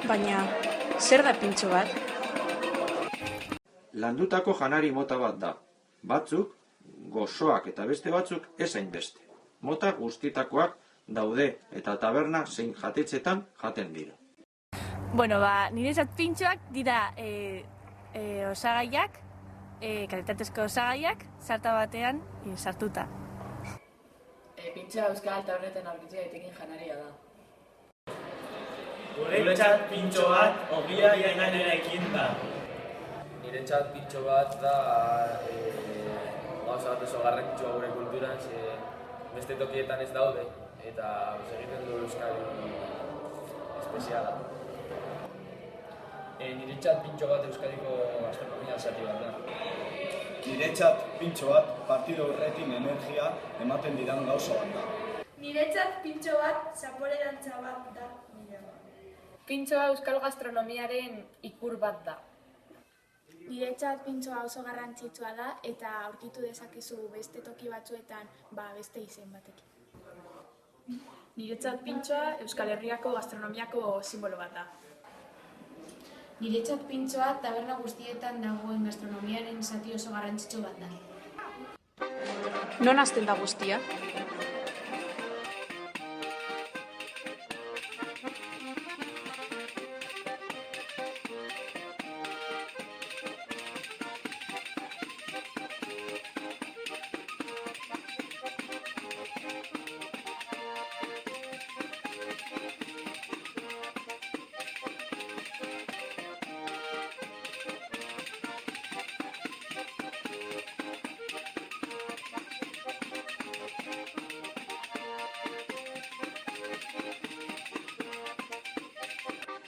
Baina, zer da pintxo bat? Landutako janari mota bat da. Batzuk, gozoak eta beste batzuk ez hainbeste. Mota guztietakoak daude eta taberna zein jatetxetan jaten dira. Bueno, niretzat pintxoak dira osagaiak, kalitatezko osagaiak, sarta batean sartuta. Pintxoa euskal tabernetan aurkitzea daiteken janaria da. Guretzat pintxo bat ogia janarekin da. Niretzat pintxo bat da gauza bat oso garrantzitsua gure kulturan, beste tokietan ez daude eta egiten du euskari espeziala. Niretzat pintxo bat euskadiko gastronomia zati bat da. Niretzat pintxo bat partido horrekin energia ematen didan gauza bat da. Niretzat pintxo bat zapore dantza bat da. Pintxoa euskal gastronomiaren ikur bat da. Niretzat pintxoa oso garrantzitsua da eta aurkitu dezakezu beste toki batzuetan beste izen batekin. Niretzat pintxoa Euskal Herriako gastronomiako simbolo bat da. Niretzat pintxoa taberna guztietan dagoen gastronomiaren zati oso garrantzitsu bat da. Non hasten da guztia?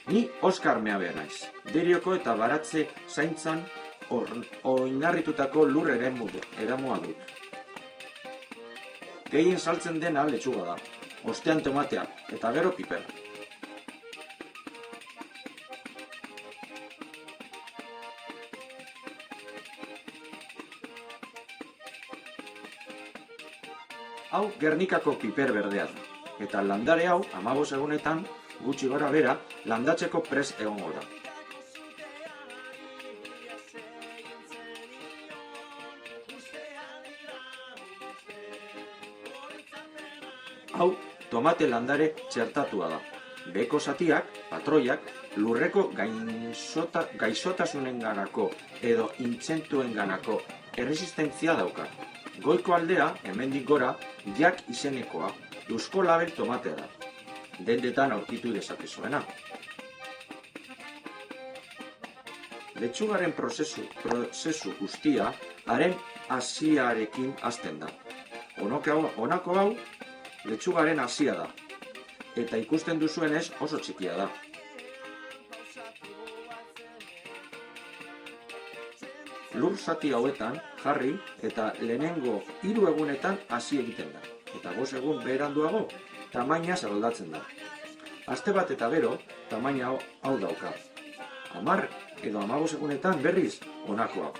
Ni Oskar Meabe naiz. Derioko eta baratze zaintzan oinarritutako lur eremua dut. Gehien saltzen dena letxuga da, ostean tomateak eta gero piper. Hau Gernikako piper berdea da, eta landare hau 15 egunetan gutxi gora bera landatzeko prest egongo da. Hau tomate landare txertatua da. Beheko zatiak, patroiak, lurreko gaixotasunenganako edo intsentuenganako erresistentzia dauka. Goiko aldea, hemendik gora, Jak izenekoa, Eusko Label tomatea da. Dendetan aurkitu dezakezuena. Letxugaren prozesu guztia haren hasiarekin hasten da. Honako hau letxugaren hasia da, eta ikusten duzuenez oso txikia da. Lur zati hauetan jarri eta lehenengo 3 egunetan hasi egiten da, eta 5 egun beranduago tamaina aldatzen da. Aste bat eta gero, tamaina hau dauka. 10 edo 15 egunetan berriz honako hau.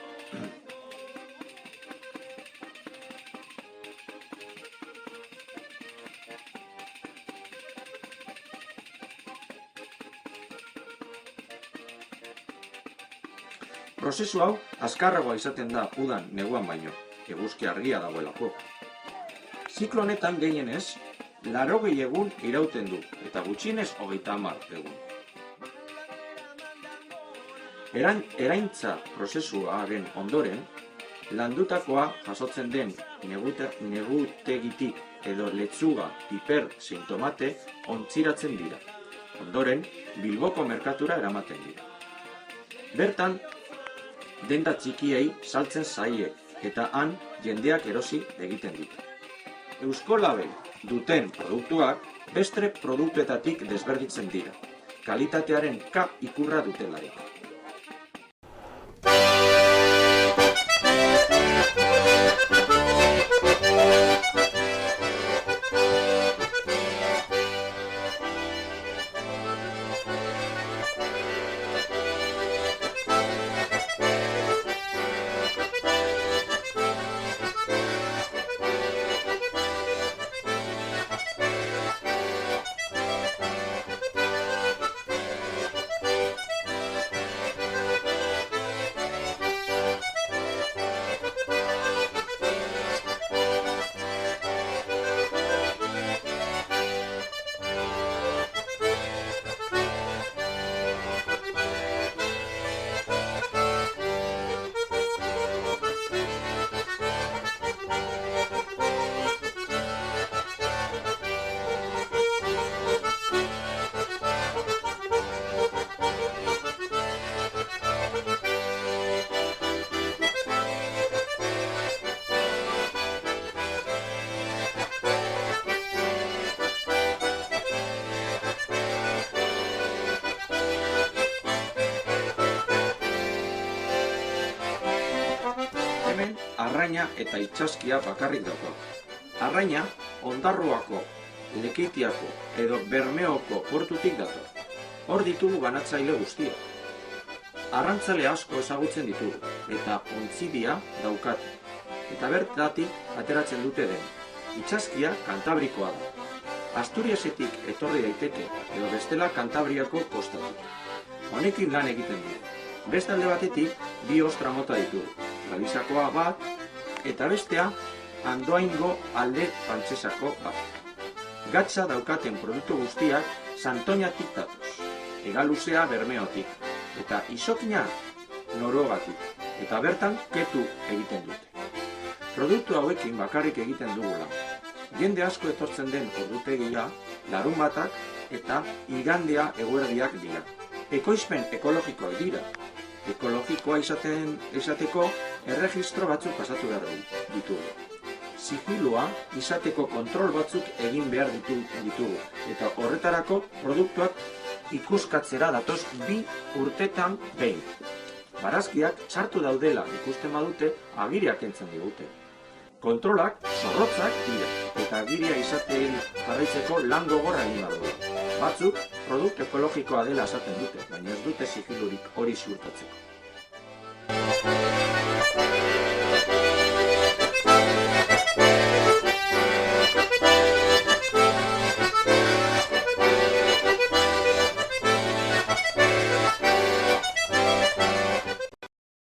Prozesu hau azkarragoa izaten da udan neguan baino, eguzki argia dagoelako. Ziklo honetan gehienez, 80 egun irauten du, eta gutxienez 30 egun. Eraintza prozesuaren ondoren, landutakoa jasotzen den negutegitik edo letxuga, piper, zein tomate ontziratzen dira. Ondoren, Bilboko merkatura eramaten dira. Bertan, denda txikiei saltzen zaie, eta han jendeak erosi egiten dute. Eusko Label duten produktuak beste produktuetatik desberditzen dira, kalitatearen ikurra dutelarik. arraina eta itxaskia bakarrik dauka. Arraina, Ondarroako, Lekeitiako edo Bermeoko portutik dator. Hor ditugu banatzaile guztia. Arrantzale asko ezagutzen ditugu, eta ontzidia daukate. Eta bertatik ateratzen dute den. Itxaskia Kantabrikoa da. Asturiasetik etorri daiteke, edo bestela Kantabriako kostatik. Honekin lan egiten du. Beste alde batetik, bi ostra mota ditugu. Galizakoa bat, eta bestea Andoaingo alde frantsesako bat. Gatza daukaten produktu guztiak Santoñatik datoz, Hegaluzea Bermeotik, eta Izokina Norogatik, eta bertan ketu egiten dute. Produktu hauekin bakarrik egiten dugula. Jende asko etortzen den ordutegia, larunbatak eta igandea eguerdiak dira. Ekoizpen ekologikoak dira. Ekologikoa izateko erregistro batzuk pasatu behar ditugu. Sigilua izateko kontrol batzuk egin behar ditugu, eta horretarako produktuak ikuskatzera datoz 2 urtetan behin. Barazkiak txartu daudela ikusten badute, agiria kentzen digute. Kontrolak zorrotzak dira, eta agiria izaten jarraitzeko lan gogorra egin behar dugu. Batzuk produktu ekologikoa dela esaten dute, baina ez dute sigilurik hori ziurtatzeko.